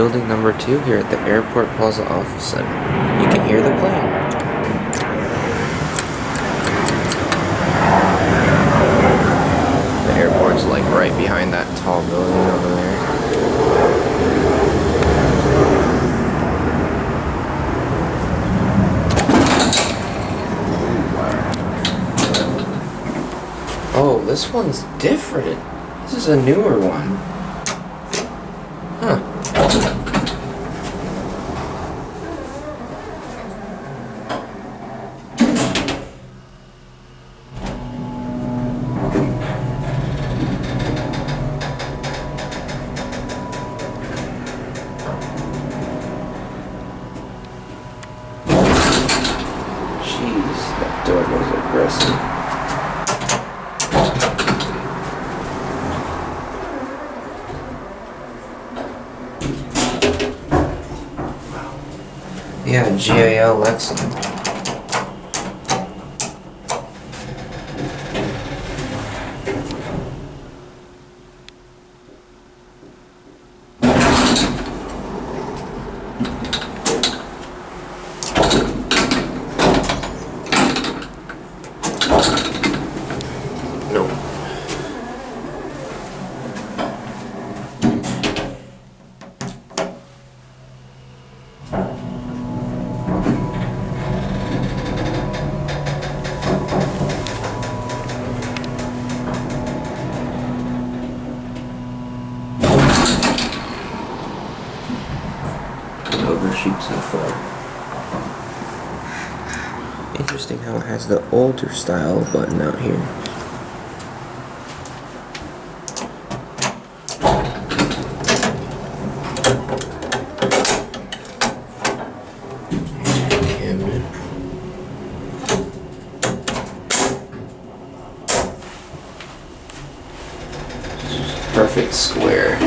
building number 2 here at the Airport Plaza Office Center. You can hear the plane. The airport's like right behind that tall building over there. Oh, this one's different. This is a newer one. Huh. Jeez, that door was aggressive. Yeah, OTIS Lexan. No. Overshoots and fall. Interesting how it has the older style button out here. Cabinet. Perfect square.